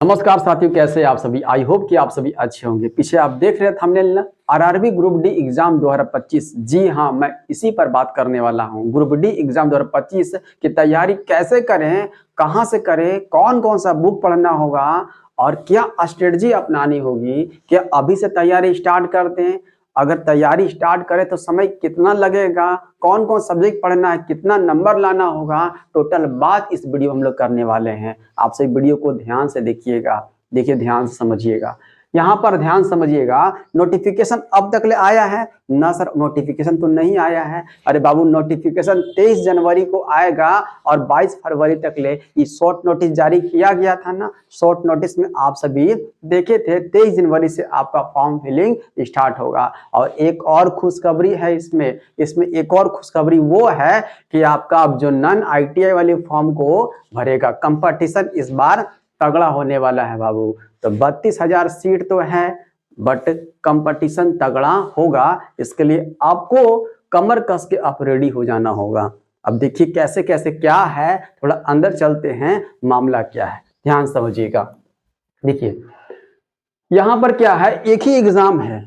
नमस्कार साथियों, कैसे आप सभी। आई होप कि आप सभी अच्छे होंगे। पीछे आप देख रहे थे thumbnail RRB group D exam 2025। जी हाँ, मैं इसी पर बात करने वाला हूँ। ग्रुप डी एग्जाम 2025 की तैयारी कैसे करें, कहाँ से करें, कौन कौन सा बुक पढ़ना होगा और क्या स्ट्रेटजी अपनानी होगी। क्या अभी से तैयारी स्टार्ट करते हैं? अगर तैयारी स्टार्ट करें तो समय कितना लगेगा, कौन कौन सब्जेक्ट पढ़ना है, कितना नंबर लाना होगा, टोटल बात इस वीडियो में हम लोग करने वाले हैं। आप सभी वीडियो को ध्यान से देखिएगा, देखिए ध्यान से समझिएगा। यहाँ पर ध्यान समझिएगा, नोटिफिकेशन अब तक ले आया है ना सर? नोटिफिकेशन तो नहीं आया है। अरे बाबू, नोटिफिकेशन 23 जनवरी को आएगा और 22 फरवरी तक ले ये शॉर्ट नोटिस जारी किया गया था ना। शॉर्ट नोटिस में आप सभी देखे थे 23 जनवरी से आपका फॉर्म फिलिंग स्टार्ट होगा। और एक और खुशखबरी है इसमें एक और खुशखबरी वो है कि आपका अब जो नॉन आईटीआई वाले फॉर्म को भरेगा, कंपटीशन इस बार तगड़ा होने वाला है बाबू। तो 32,000 सीट तो है, बट कंपटीशन तगड़ा होगा। इसके लिए आपको कमर कस के आप रेडी हो जाना होगा। अब देखिए कैसे कैसे क्या है, थोड़ा अंदर चलते हैं, मामला क्या है ध्यान समझिएगा। देखिए यहाँ पर क्या है, एक ही एग्जाम है,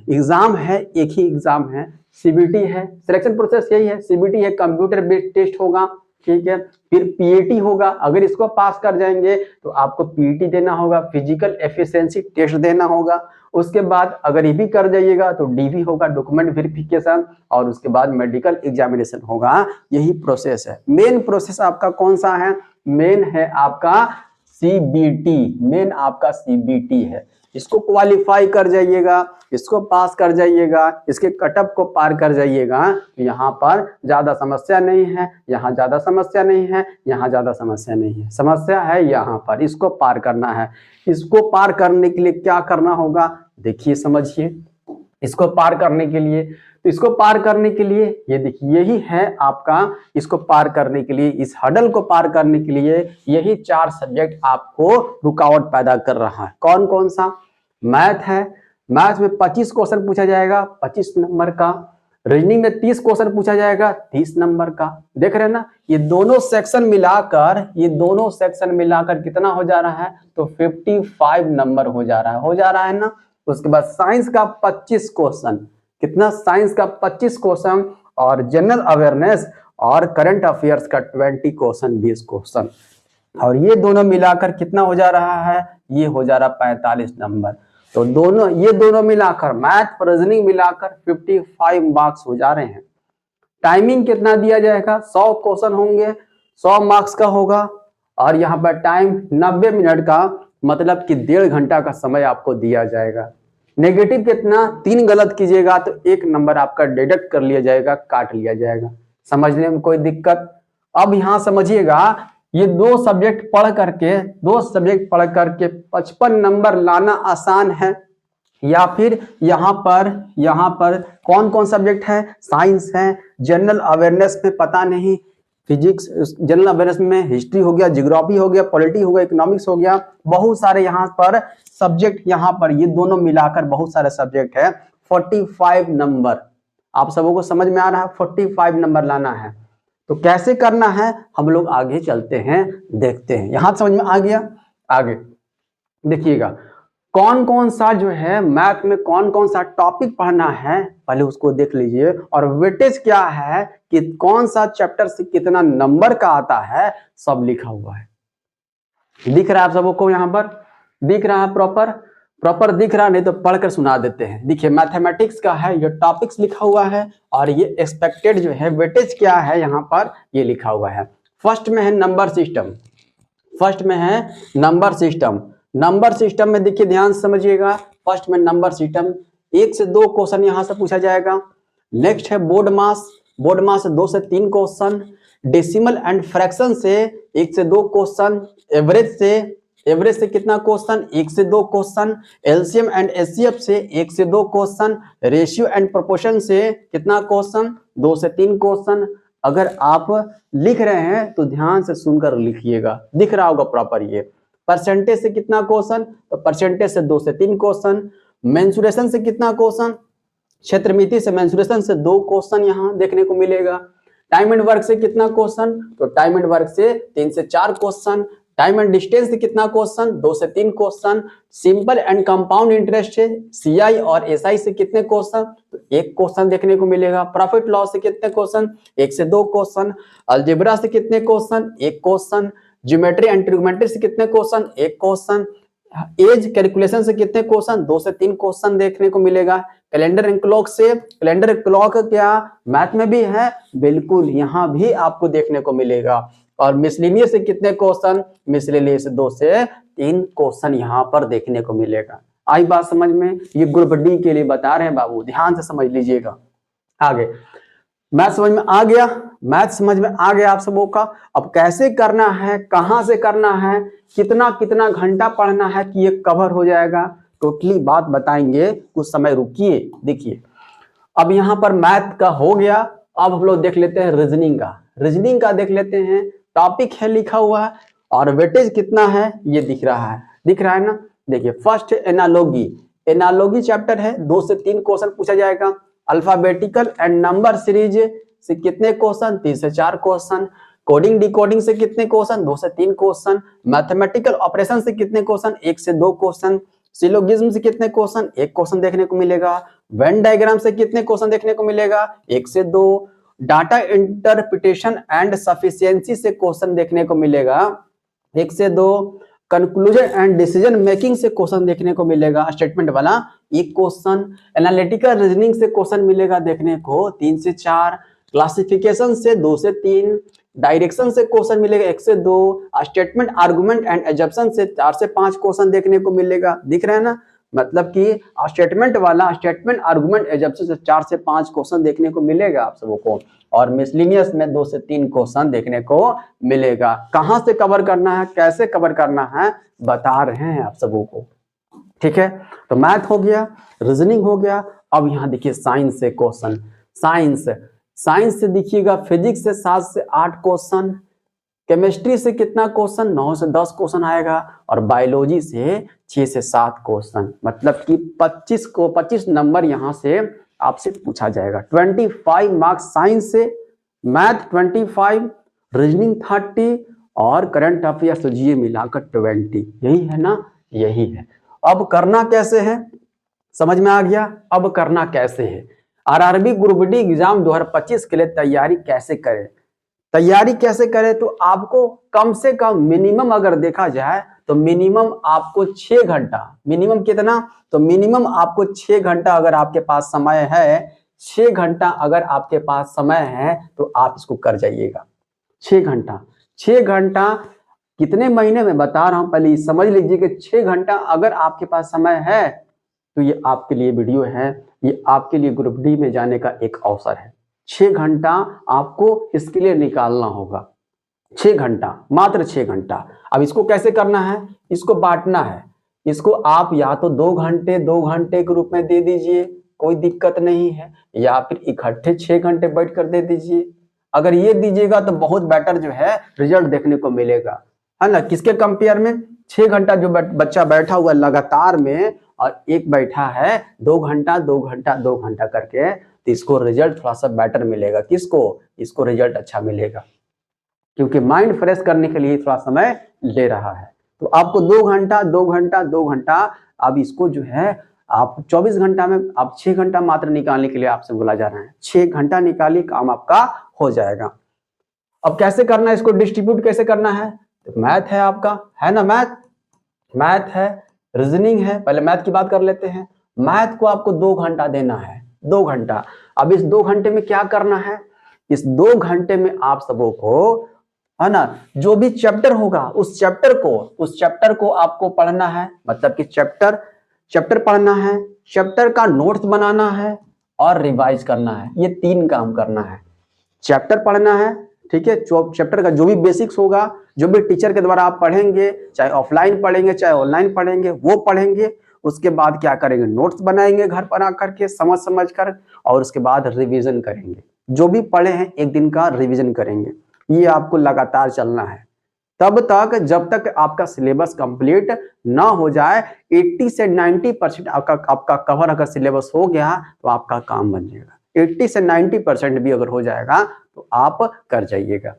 एक ही एग्जाम है। सीबीटी है, सिलेक्शन प्रोसेस यही है। सीबीटी है, कंप्यूटर बेस्ड टेस्ट होगा, ठीक है। फिर पीएटी होगा, अगर इसको पास कर जाएंगे तो आपको पीईटी देना होगा, फिजिकल एफिशिएंसी टेस्ट देना होगा। उसके बाद अगर ये भी कर जाइएगा तो डीवी होगा, डॉक्यूमेंट वेरिफिकेशन, और उसके बाद मेडिकल एग्जामिनेशन होगा। यही प्रोसेस है। मेन प्रोसेस आपका कौन सा है? मेन है आपका सीबीटी, मेन आपका सीबीटी है। इसको क्वालिफाई कर जाइएगा, इसको पास कर जाइएगा, इसके कटअप को पार कर जाइएगा, यहाँ पर ज्यादा समस्या नहीं है, यहाँ ज्यादा समस्या नहीं है, यहाँ ज्यादा समस्या नहीं है। समस्या है यहाँ पर, इसको पार करना है। इसको पार करने के लिए क्या करना होगा, देखिए समझिए। इसको पार करने के लिए, तो इसको पार करने के लिए ये देखिए यही है आपका। इसको पार करने के लिए, इस हडल को पार करने के लिए यही 4 सब्जेक्ट आपको रुकावट पैदा कर रहा है। कौन कौन सा? मैथ है, मैथ में 25 क्वेश्चन पूछा जाएगा 25 नंबर का। रीजनिंग में 30 क्वेश्चन पूछा जाएगा 30 नंबर का। देख रहे हैं ना, ये दोनों सेक्शन मिलाकर कितना हो जा रहा है? तो 55 नंबर हो जा रहा है ना। उसके बाद साइंस का 25 क्वेश्चन, कितना? साइंस का 25 क्वेश्चन, और जनरल अवेयरनेस और करंट अफेयर्स का 20 क्वेश्चन, 20 क्वेश्चन। और ये दोनों मिलाकर कितना हो जा रहा है? ये हो जा रहा 45 नंबर। तो ये दोनों मिलाकर, मैथ रीजनिंग मिलाकर 55 मार्क्स हो जा रहे हैं। टाइमिंग कितना दिया जाएगा? 100 क्वेश्चन होंगे, 100 मार्क्स का होगा। और यहाँ पर टाइम 90 मिनट का, मतलब कि 1.5 घंटा का समय आपको दिया जाएगा। नेगेटिव कितना? 3 गलत कीजिएगा तो 1 नंबर आपका डिडक्ट कर लिया जाएगा, काट लिया जाएगा। समझने में कोई दिक्कत? अब यहाँ समझिएगा, ये 2 सब्जेक्ट पढ़ करके 55 नंबर लाना आसान है, या फिर यहाँ पर कौन कौन सब्जेक्ट है? साइंस है, जनरल अवेयरनेस में पता नहीं, फिजिक्स, जनरल अवेयरनेस में हिस्ट्री हो गया, ज्योग्राफी हो गया, पॉलिटी हो गया, इकोनॉमिक्स हो गया, बहुत सारे यहाँ पर सब्जेक्ट। यहाँ पर ये दोनों मिलाकर बहुत सारे सब्जेक्ट है। 45 नंबर आप सबों को समझ में आ रहा है? 45 नंबर लाना है। तो कैसे करना है हम लोग आगे चलते हैं, देखते हैं। यहां समझ में आ गया? आगे देखिएगा, कौन कौन सा जो है मैथ में कौन कौन सा टॉपिक पढ़ना है, पहले उसको देख लीजिए। और वेटेज क्या है कि कौन सा चैप्टर से कितना नंबर का आता है, सब लिखा हुआ है। दिख रहा है आप सबों को? यहाँ पर दिख रहा है? प्रॉपर दिख रहा, नहीं तो पढ़कर सुना देते हैं। देखिए मैथमेटिक्स का है, ये टॉपिक्स लिखा हुआ है, और ये एक्सपेक्टेड जो है वेटेज क्या है यहाँ पर ये लिखा हुआ है। फर्स्ट में है नंबर सिस्टम। नंबर सिस्टम में देखिए ध्यान समझिएगा। फर्स्ट में नंबर सिस्टम, 1 से 2 क्वेश्चन यहाँ से पूछा जाएगा। नेक्स्ट है बोर्ड मास से 2 से 3 क्वेश्चन। डेसिमल एंड फ्रैक्शन से 1 से 2 क्वेश्चन। एवरेज से कितना क्वेश्चन? 1 से 2 क्वेश्चन। एलसीएम एंड एचसीएफ से 1 से 2 क्वेश्चन। रेशियो एंड प्रोपोर्शन से कितना क्वेश्चन? 2 से 3 क्वेश्चन। अगर आप लिख रहे हैं तो ध्यान से सुनकर लिखिएगा, दिख रहा होगा प्रॉपर। ये परसेंटेज से कितना क्वेश्चन? तो परसेंटेज से 2 से 3 क्वेश्चन। मेंसुरेशन से कितना क्वेश्चन? क्षेत्रमिति से मेंसुरेशन से 2 क्वेश्चन यहाँ देखने को मिलेगा। टाइम एंड वर्क से कितना क्वेश्चन? तो टाइम एंड वर्क से 3 से 4 क्वेश्चन। टाइम एंड डिस्टेंस से कितना क्वेश्चन, 2 से 3 question. Simple and compound interest से सीआई और एसआई से कितने क्वेश्चन, तो 1 क्वेश्चन देखने को मिलेगा। प्रॉफिट लॉस से कितने क्वेश्चन, 1 से 2 क्वेश्चन। अलजेब्रा से कितने question, 1 question. Geometry and trigonometry से कितने क्वेश्चन, 1 क्वेश्चन। एज कैलकुलेशन से कितने क्वेश्चन, 2 से 3 क्वेश्चन देखने को मिलेगा। कैलेंडर एंड क्लॉक से, कैलेंडर क्लॉक क्या मैथ में भी है, बिल्कुल यहाँ भी आपको देखने को मिलेगा। और मिसलेनियस से कितने क्वेश्चन, मिसलेनियस से 2 से 3 क्वेश्चन यहाँ पर देखने को मिलेगा। आई बात समझ में, ये ग्रुप डी के लिए बता रहे हैं बाबू, ध्यान से समझ लीजिएगा। आगे मैथ समझ में आ गया, मैथ समझ में आ गया आप सबों का। अब कैसे करना है, कहां से करना है, कितना कितना घंटा पढ़ना है कि ये कवर हो जाएगा, टोटली बात बताएंगे। कुछ समय रुकिए, देखिए अब यहाँ पर मैथ का हो गया। अब हम लोग देख लेते हैं रीजनिंग का, रीजनिंग का देख लेते हैं। टॉपिक है लिखा हुआ है और वेटेज कितना है ये दिख रहा है, दिख रहा है ना। देखिए फर्स्ट एनालॉजी, एनालॉजी चैप्टर है, 2 से 3 क्वेश्चन पूछा जाएगा। अल्फाबेटिकल एंड नंबर सीरीज से कितने क्वेश्चन, 3 से 4 क्वेश्चन। कोडिंग डिकोडिंग से कितने क्वेश्चन, 2 से 3 क्वेश्चन। मैथमेटिकल ऑपरेशन से कितने क्वेश्चन, 1 से 2 क्वेश्चन। सिलोगिज्म से कितने क्वेश्चन, 1 क्वेश्चन देखने को मिलेगा। वेन डायग्राम से कितने क्वेश्चन देखने को मिलेगा, 1 से 2। डाटा इंटरप्रिटेशन एंड सफिशिएंसी से क्वेश्चन देखने को मिलेगा, 1 से 2। कंक्लूजन एंड डिसीजन मेकिंग से क्वेश्चन देखने को मिलेगा, स्टेटमेंट वाला 1 क्वेश्चन। एनालिटिकल रीजनिंग से क्वेश्चन मिलेगा देखने को, 3 से 4। क्लासिफिकेशन से 2 से 3। डायरेक्शन से क्वेश्चन मिलेगा 1 से 2। स्टेटमेंट आर्गुमेंट एंड एजम्पशन से 4 से 5 क्वेश्चन देखने को मिलेगा, दिख रहा है ना। मतलब कि स्टेटमेंट वाला, स्टेटमेंट आर्गुमेंट एजम्पशन से 4 से 5 क्वेश्चन देखने को मिलेगा आप सबों को। और मिसलेनियस में 2 से 3 क्वेश्चन देखने को मिलेगा। कहां से कवर करना है, कैसे कवर करना है, बता रहे हैं आप सबों को, ठीक है। तो मैथ हो गया, रीजनिंग हो गया। अब यहाँ देखिए साइंस से क्वेश्चन, साइंस से देखिएगा फिजिक्स से 7 से 8 क्वेश्चन। केमिस्ट्री से कितना क्वेश्चन, 9 से 10 क्वेश्चन आएगा। और बायोलॉजी से 6 से 7 क्वेश्चन, मतलब कि 25 नंबर यहाँ से आपसे पूछा जाएगा। 25 मार्क्स साइंस से, मैथ 25, रीजनिंग 30 और करंट अफेयर्स तो जीए मिलाकर 20। यही है ना, यही है। अब करना कैसे है, समझ में आ गया। अब करना कैसे है, आरआरबी ग्रुप डी एग्जाम 2025 के लिए तैयारी कैसे करें। तैयारी कैसे करें, तो आपको कम से कम मिनिमम अगर देखा जाए तो मिनिमम आपको 6 घंटा, मिनिमम कितना, तो मिनिमम आपको 6 घंटा अगर आपके पास समय है, 6 घंटा अगर आपके पास समय है तो आप इसको कर जाइएगा। 6 घंटा, 6 घंटा कितने महीने में बता रहा हूं, पहले समझ लीजिए कि 6 घंटा अगर आपके पास समय है तो ये आपके लिए वीडियो है, ये आपके लिए ग्रुप डी में जाने का एक अवसर है। 6 घंटा आपको इसके लिए निकालना होगा, 6 घंटा, मात्र 6 घंटा। अब इसको कैसे करना है, इसको बांटना है। इसको आप या तो 2 घंटे 2 घंटे के रूप में दे दीजिए, कोई दिक्कत नहीं है, या फिर इकट्ठे 6 घंटे बैठ कर दे दीजिए। अगर ये दीजिएगा तो बहुत बेटर जो है रिजल्ट देखने को मिलेगा, है ना। किसके कंपेयर में, 6 घंटा जो बच्चा बैठा हुआ लगातार में और एक बैठा है 2 घंटा 2 घंटा 2 घंटा करके, तो इसको रिजल्ट थोड़ा सा बेटर मिलेगा। किसको, इसको रिजल्ट अच्छा मिलेगा, क्योंकि माइंड फ्रेश करने के लिए थोड़ा समय ले रहा है। तो आपको 2 घंटा 2 घंटा 2 घंटा, अब इसको जो है आप 24 घंटा में आप 6 घंटा मात्र निकालने के लिए आपसे बोला जा रहा है। 6 घंटा निकालिए, काम आपका हो जाएगा। अब कैसे करना है, इसको डिस्ट्रीब्यूट कैसे करना है, तो मैथ है आपका, है ना, मैथ है, रीजनिंग है। पहले मैथ की बात कर लेते हैं। मैथ को आपको 2 घंटा देना है, 2 घंटा। अब इस 2 घंटे में क्या करना है, इस 2 घंटे में आप सबों को, है ना, जो भी चैप्टर होगा उस चैप्टर को आपको पढ़ना है। मतलब कि चैप्टर पढ़ना है, चैप्टर का नोट्स बनाना है और रिवाइज करना है। ये 3 काम करना है। चैप्टर पढ़ना है, ठीक है, चैप्टर का जो भी बेसिक्स होगा, जो भी टीचर के द्वारा आप पढ़ेंगे, चाहे ऑफलाइन पढ़ेंगे चाहे ऑनलाइन पढ़ेंगे, वो पढ़ेंगे। उसके बाद क्या करेंगे, नोट्स बनाएंगे घर पर आकर के समझ कर, और उसके बाद रिवीजन करेंगे। जो भी पढ़े हैं 1 दिन का रिवीजन करेंगे। ये आपको लगातार चलना है तब तक जब तक आपका सिलेबस कंप्लीट ना हो जाए। 80 से 90% आपका कवर अगर सिलेबस हो गया तो आपका काम बन जाएगा। 80 से 90% भी अगर हो जाएगा तो आप कर जाइएगा।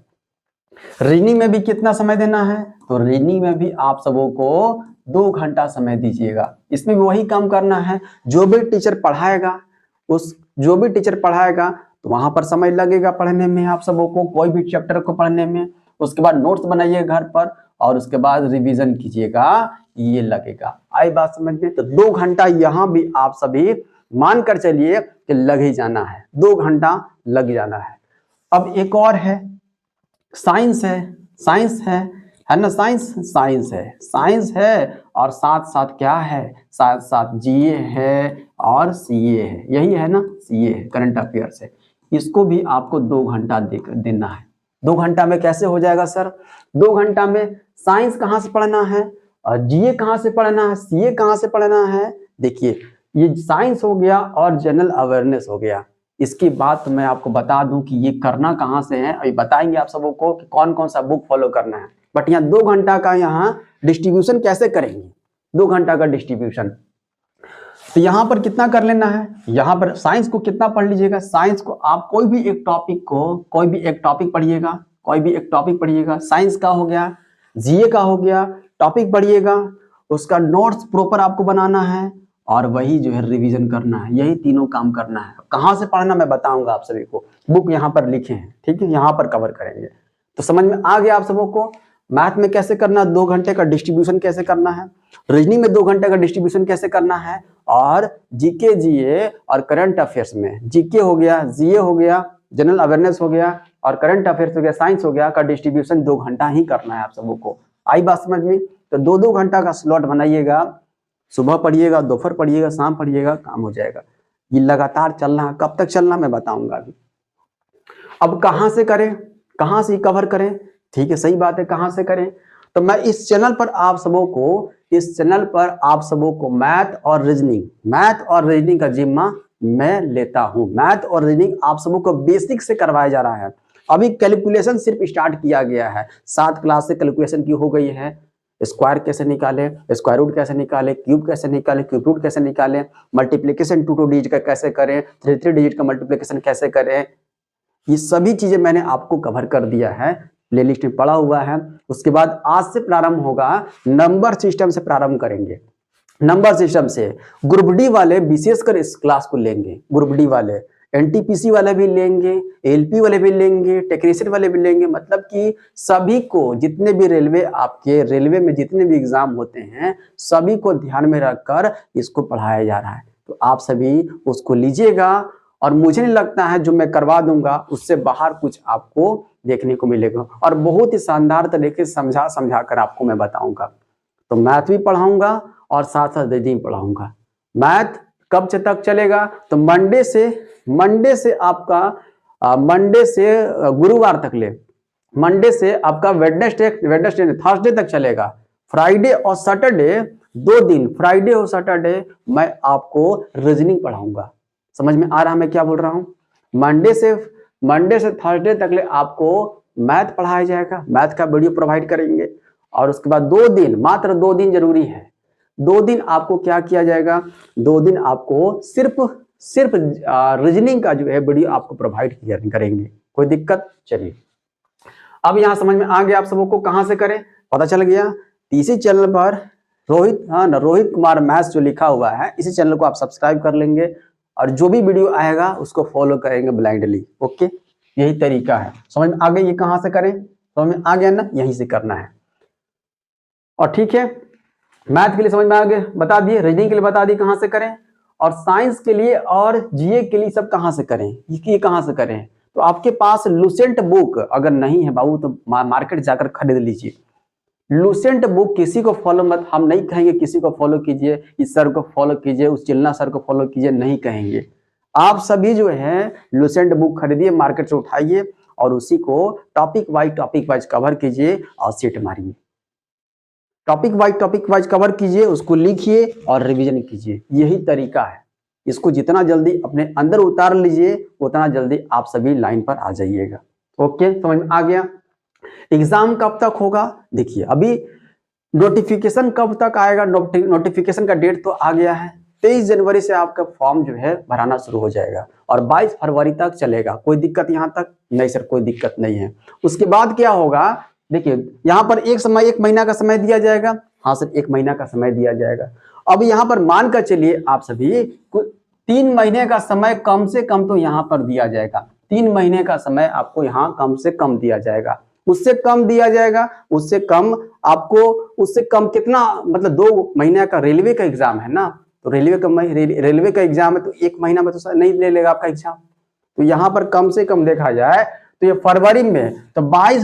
रीजनिंग में भी कितना समय देना है, तो रीजनिंग में भी आप सबों को 2 घंटा समय दीजिएगा। इसमें भी वही काम करना है, जो भी टीचर पढ़ाएगा तो वहां पर समय लगेगा पढ़ने में आप सबों को, कोई भी चैप्टर को पढ़ने में। उसके बाद नोट्स बनाइए घर पर और उसके बाद रिवीजन कीजिएगा, ये लगेगा। आई बात समझ में? तो 2 घंटा यहाँ भी आप सभी मान कर चलिए कि लग ही जाना है, 2 घंटा लग जाना है। अब एक और है, साइंस है ना, साइंस है और साथ साथ क्या है, साथ साथ जीए है और सीए है, यही है ना, सीए है, करंट अफेयर्स है। इसको भी आपको 2 घंटा देना है। 2 घंटा में कैसे हो जाएगा सर? 2 घंटा में साइंस कहाँ से पढ़ना है और जीए कहाँ से पढ़ना है, सीए कहाँ से पढ़ना है? देखिए, ये साइंस हो गया और जनरल अवेयरनेस हो गया। इसकी बात मैं आपको बता दूं कि ये करना कहाँ से है, अभी बताएंगे आप सबों को कि कौन कौन सा बुक फॉलो करना है। बट यहाँ 2 घंटा का यहाँ डिस्ट्रीब्यूशन कैसे करेंगे, 2 घंटा का डिस्ट्रीब्यूशन। तो यहाँ पर कितना कर लेना है, यहाँ पर साइंस को कितना पढ़ लीजिएगा, साइंस को आप कोई भी एक टॉपिक पढ़िएगा। साइंस का हो गया, जीए का हो गया, टॉपिक पढ़िएगा, उसका नोट्स प्रॉपर आपको बनाना है और वही जो है रिवीजन करना है। यही तीनों काम करना है। कहाँ से पढ़ना मैं बताऊंगा आप सभी को, बुक यहाँ पर लिखे हैं, ठीक है, यहाँ पर कवर करेंगे। तो समझ में आ गया आप सबों को मैथ में कैसे करना, 2 घंटे का डिस्ट्रीब्यूशन कैसे करना है, रीजनिंग में 2 घंटे का डिस्ट्रीब्यूशन कैसे करना है, और जीके जीए और करंट अफेयर्स में जीके हो गया, जीए हो गया, जनरल अवेयरनेस हो गया और करंट अफेयर्स हो गया, साइंस हो गया, का डिस्ट्रीब्यूशन 2 घंटा ही करना है आप सबों को। आई बात समझ में? तो 2-2 घंटा का स्लॉट बनाइएगा, सुबह पढ़िएगा, दोपहर पढ़िएगा, शाम पढ़िएगा, काम हो जाएगा। ये लगातार चलना है, कब तक चलना मैं बताऊंगा अभी। अब कहाँ से करें, कहाँ से कवर करें, ठीक है, सही बात है, कहाँ से करें? तो मैं इस चैनल पर आप सबों को मैथ और रीजनिंग का जिम्मा मैं लेता हूं। मैथ और रीजनिंग आप सबों को बेसिक से करवाया जा रहा है। अभी कैलकुलेशन सिर्फ स्टार्ट किया गया है, 7 क्लास से कैलकुलेशन की हो गई है। स्क्वायर कैसे निकाले, स्क्वायर रूट कैसे निकाले, क्यूब कैसे निकाले, क्यूब रूट कैसे निकाले, मल्टीप्लिकेशन 2 डिजिट का कैसे करें, 3 डिजिट का मल्टीप्लिकेशन कैसे करें, ये सभी चीजें मैंने आपको कवर कर दिया है, प्लेलिस्ट में पड़ा हुआ है। उसके बाद आज से प्रारंभ होगा, नंबर सिस्टम से प्रारंभ करेंगे। नंबर सिस्टम से ग्रुप डी वाले विशेषकर इस क्लास को लेंगे, ग्रुप डी वाले, एनटीपीसी वाले भी लेंगे, एलपी वाले भी लेंगे, टेक्नीशियन वाले भी लेंगे। मतलब कि सभी को, जितने भी रेलवे में जितने भी एग्जाम होते हैं, सभी को ध्यान में रखकर इसको पढ़ाया जा रहा है। तो आप सभी उसको लीजिएगा और मुझे नहीं लगता है जो मैं करवा दूंगा उससे बाहर कुछ आपको देखने को मिलेगा, और बहुत ही शानदार तरीके से समझा कर आपको मैं बताऊंगा। तो मैथ भी पढ़ाऊंगा और साथ साथ रीजनिंग पढ़ाऊंगा। मैथ कब से तक चलेगा, तो मंडे से आपका गुरुवार तक ले, मंडे से आपका वेडनेसडे थर्सडे तक चलेगा। फ्राइडे और सैटरडे 2 दिन, फ्राइडे और सैटरडे मैं आपको रीजनिंग पढ़ाऊंगा। समझ में आ रहा है मैं क्या बोल रहा हूं? मंडे से थर्सडे तक ले आपको मैथ पढ़ाया जाएगा, मैथ का वीडियो प्रोवाइड करेंगे। और उसके बाद 2 दिन, मात्र 2 दिन जरूरी है, 2 दिन आपको क्या किया जाएगा, 2 दिन आपको सिर्फ रीजनिंग का जो है वीडियो आपको प्रोवाइड करेंगे। कोई दिक्कत? चलिए, अब यहां समझ में आ गया आप सबों को कहां से करें, पता चल गया। इसी चैनल पर रोहित कुमार मैथ्स जो लिखा हुआ है, इसी चैनल को आप सब्सक्राइब कर लेंगे और जो भी वीडियो आएगा उसको फॉलो करेंगे ब्लाइंडली। ओके, यही तरीका है। समझ में आ गई ये कहां से करें? समझ में आ गया ना, यहीं से करना है। और ठीक है, मैथ के लिए समझ में आ गया, बता दिए, रीजनिंग के लिए बता दिए कहां से करें, और साइंस के लिए और जीए के लिए सब कहां से करें, ये कहां से करें। तो आपके पास लुसेंट बुक अगर नहीं है बाबू तो मार्केट जाकर खरीद लीजिए। लुसेंट बुक किसी को फॉलो मत, हम नहीं कहेंगे किसी को फॉलो कीजिए, इस सर को फॉलो कीजिए, उस चिल्ला सर को फॉलो कीजिए, नहीं कहेंगे। आप सभी जो है लुसेंट बुक खरीदिए, मार्केट से उठाइए और उसी को टॉपिक वाइज कवर कीजिए और सेट मारिए। टॉपिक वाइज कवर कीजिए, उसको लिखिए और रिवीजन कीजिए। यही तरीका है। इसको जितना जल्दी अपने अंदर उतार लीजिए उतना जल्दी आप सभी लाइन पर आ जाइएगा। ओके, समझ में आ गया। एग्जाम कब तक होगा? देखिए, अभी नोटिफिकेशन कब तक आएगा, नोटिफिकेशन का डेट तो आ गया है, 23 जनवरी से आपका फॉर्म जो है भराना शुरू हो जाएगा और 22 फरवरी तक चलेगा। कोई दिक्कत यहाँ तक? नहीं सर, कोई दिक्कत नहीं है। उसके बाद क्या होगा, देखिए यहाँ पर एक महीना का समय दिया जाएगा। हाँ सर, 1 महीना का समय दिया जाएगा। अब यहाँ पर मान कर चलिए आप सभी 3 महीने का समय कम से कम तो यहाँ पर दिया जाएगा। 3 महीने का समय आपको यहाँ कम से कम दिया जाएगा। उससे कम दिया जाएगा, उससे कम आपको, उससे कम कितना, मतलब 2 महीने का रेलवे का एग्जाम है ना, तो रेलवे का एग्जाम है तो 1 महीना में तो नहीं ले लेगा आपका एग्जाम। तो यहाँ पर कम से कम देखा जाए तो ये फरवरी में, तो 22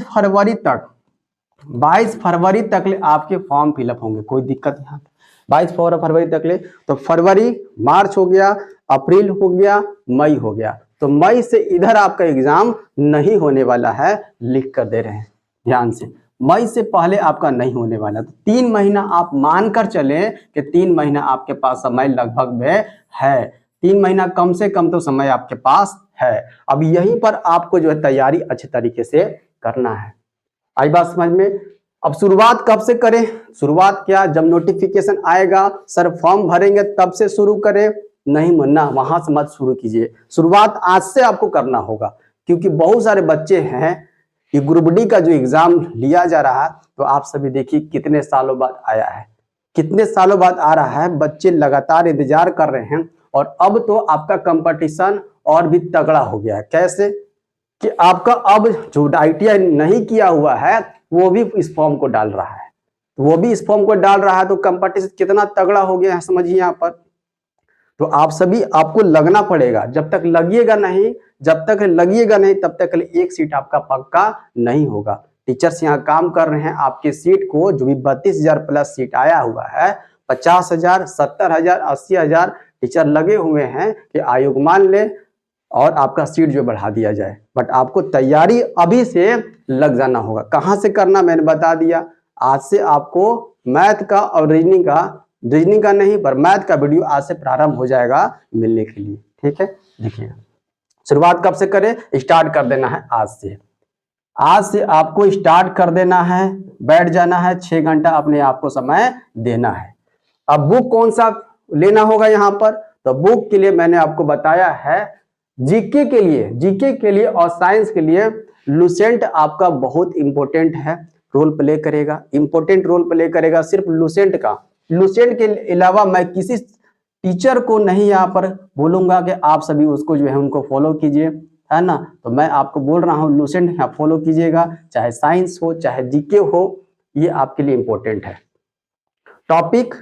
फरवरी तक ले आपके फॉर्म फिलअप होंगे। कोई दिक्कत यहाँ 22 फरवरी तक ले, तो फरवरी, मार्च हो गया, अप्रैल हो गया, मई हो गया। तो मई से इधर आपका एग्जाम नहीं होने वाला है, लिख कर दे रहे हैं ध्यान से, मई से पहले आपका नहीं होने वाला। तो 3 महीना आप मानकर चले कि 3 महीना आपके पास समय लगभग में है। 3 महीना कम से कम तो समय आपके पास है। अब यहीं पर आपको जो है तैयारी अच्छे तरीके से करना है। आई बात समझ में? अब शुरुआत कब से करें? शुरुआत क्या, जब नोटिफिकेशन आएगा, सर फॉर्म भरेंगे तब से शुरू करें? नहीं मन्ना, वहां से मत शुरू कीजिए। शुरुआत आज से आपको करना होगा, क्योंकि बहुत सारे बच्चे हैं कि ग्रुप डी का जो एग्जाम लिया जा रहा है, तो आप सभी देखिए कितने सालों बाद आया है, कितने सालों बाद आ रहा है। बच्चे लगातार इंतजार कर रहे हैं और अब तो आपका कंपटीशन और भी तगड़ा हो गया है। कैसे कि आपका अब जो ITI नहीं किया हुआ है वो भी इस फॉर्म को डाल रहा है, तो कंपटीशन कितना तगड़ा हो गया है, समझिए यहाँ पर। तो आप सभी, आपको लगना पड़ेगा। जब तक लगिएगा नहीं तब तक एक सीट आपका पक्का नहीं होगा। टीचर्स यहाँ काम कर रहे हैं आपके सीट को, जो भी 32,000 प्लस सीट आया हुआ है, 50,000, 70,000, 80,000 टीचर लगे हुए हैं कि आयोग मान ले और आपका सीट जो बढ़ा दिया जाए। बट आपको तैयारी अभी से लग जाना होगा। कहाँ से करना मैंने बता दिया। आज से आपको मैथ का और रीजनिंग का नहीं पर मैथ का वीडियो आज से प्रारंभ हो जाएगा मिलने के लिए। ठीक है, देखिए शुरुआत कब से करें? स्टार्ट कर देना है आज से आपको स्टार्ट कर देना है, बैठ जाना है, 6 घंटा अपने आप को समय देना है। अब बुक कौन सा लेना होगा यहाँ पर? तो बुक के लिए मैंने आपको बताया है, जीके के लिए और साइंस के लिए लुसेंट आपका बहुत इंपॉर्टेंट है, इंपॉर्टेंट रोल प्ले करेगा सिर्फ लुसेंट का। लुसेंट के अलावा मैं किसी टीचर को नहीं यहाँ पर बोलूंगा कि आप सभी उसको जो है उनको फॉलो कीजिए, है ना। तो मैं आपको बोल रहा हूँ लुसेंट यहाँ फॉलो कीजिएगा, चाहे साइंस हो चाहे जीके हो, ये आपके लिए इंपॉर्टेंट है। टॉपिक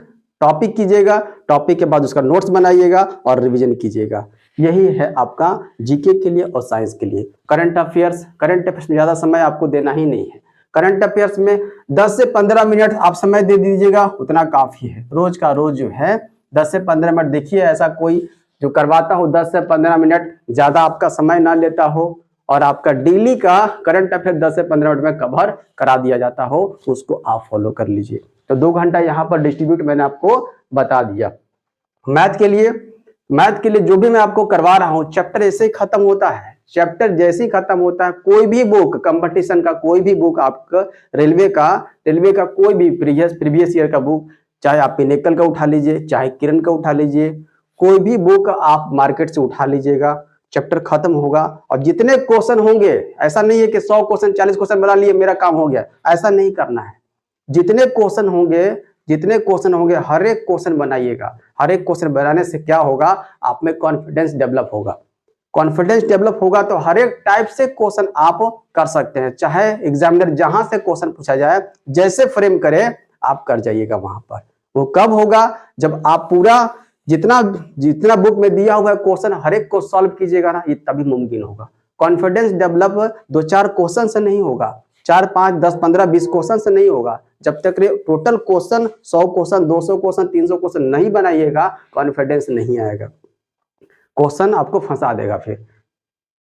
कीजिएगा, टॉपिक के बाद उसका नोट्स बनाइएगा और रिवीजन कीजिएगा। यही है आपका जीके के लिए और साइंस के लिए। करंट अफेयर्स में ज्यादा समय आपको देना ही नहीं है। करंट अफेयर्स में 10 से 15 मिनट आप समय दे दीजिएगा, उतना काफी है। रोज का रोज जो है 10 से 15 मिनट देखिए, ऐसा कोई जो करवाता हो 10 से 15 मिनट, ज्यादा आपका समय ना लेता हो और आपका डेली का करंट अफेयर 10 से 15 मिनट में कवर करा दिया जाता हो, उसको आप फॉलो कर लीजिए। तो 2 घंटा यहाँ पर डिस्ट्रीब्यूट मैंने आपको बता दिया। मैथ के लिए जो भी मैं आपको करवा रहा हूँ, चैप्टर ऐसे ही खत्म होता है। कोई भी बुक, कंपटीशन का कोई भी बुक, आपका रेलवे का कोई भी प्रीवियस ईयर का बुक, चाहे आप पिनेकल का उठा लीजिए, चाहे किरण का उठा लीजिए, कोई भी बुक आप मार्केट से उठा लीजिएगा, चैप्टर खत्म होगा। और जितने क्वेश्चन होंगे, ऐसा नहीं है कि 100 क्वेश्चन 40 क्वेश्चन बना लिए मेरा काम हो गया, ऐसा नहीं करना है। जितने क्वेश्चन होंगे हर एक क्वेश्चन बनाइएगा। हर एक क्वेश्चन बनाने से क्या होगा, आप में कॉन्फिडेंस डेवलप होगा। तो हर एक टाइप से क्वेश्चन आप कर सकते हैं, चाहे एग्जामिनर जहां से क्वेश्चन पूछा जाए, जैसे फ्रेम करे आप कर जाइएगा वहां पर। वो कब होगा, जब आप पूरा जितना बुक में दिया हुआ है क्वेश्चन हर एक को सॉल्व कीजिएगा ना, ये तभी मुमकिन होगा। कॉन्फिडेंस डेवलप 2-4 क्वेश्चन से नहीं होगा, 4, 5, 10, 15, 20 क्वेश्चन से नहीं होगा। जब तक total question 100 question, 200 question, 300 question नहीं बनाइएगा, कॉन्फिडेंस नहीं आएगा, क्वेश्चन आपको फंसा देगा। फिर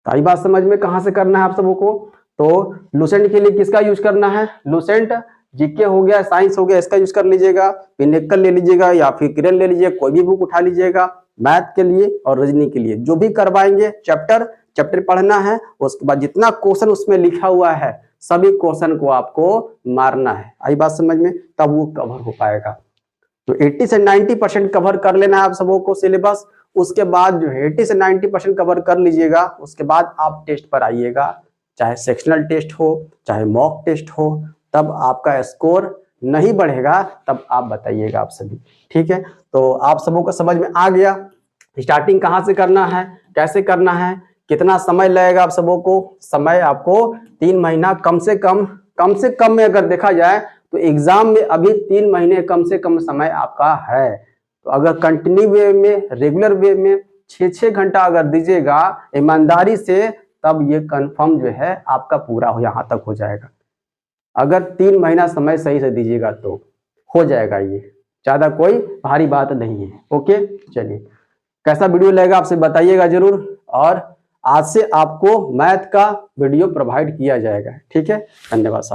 तो बात समझ में कहां से करना है आप सबों को। तो लुसेंट के लिए किसका यूज करना है? लुसेंट, जीके हो गया, साइंस हो गया, इसका यूज कर लीजिएगा। पिनेकल ले लीजिएगा या फिर किरण ले लीजिए, कोई भी बुक उठा लीजिएगा। मैथ के लिए और रीजनिंग के लिए जो भी करवाएंगे, चैप्टर पढ़ना है, उसके बाद जितना क्वेश्चन उसमें लिखा हुआ है सभी क्वेश्चन को आपको मारना है। आई बात समझ में, तब वो कवर हो पाएगा। तो 80 से 90% कवर कर लेना है आप सबों को सिलेबस। उसके बाद जो है 80 से 90% कवर कर लीजिएगा, उसके बाद आप टेस्ट पर आइएगा, चाहे सेक्शनल टेस्ट हो चाहे मॉक टेस्ट हो, तब आपका स्कोर नहीं बढ़ेगा तब आप बताइएगा आप सभी, ठीक है। तो आप सबों को समझ में आ गया स्टार्टिंग कहाँ से करना है, कैसे करना है, कितना समय लगेगा आप सबों को। समय आपको 3 महीना कम से कम में अगर देखा जाए तो एग्जाम में अभी 3 महीने कम से कम समय आपका है। तो अगर कंटिन्यू वे में, रेगुलर वे में 6-6 घंटा अगर दीजिएगा ईमानदारी से, तब ये कंफर्म जो है आपका पूरा हो यहाँ तक हो जाएगा। अगर 3 महीना समय सही से दीजिएगा तो हो जाएगा, ये ज्यादा कोई भारी बात नहीं है। ओके, चलिए कैसा वीडियो लगेगा आपसे बताइएगा जरूर, और आज से आपको मैथ का वीडियो प्रोवाइड किया जाएगा, ठीक है। धन्यवाद साथियों।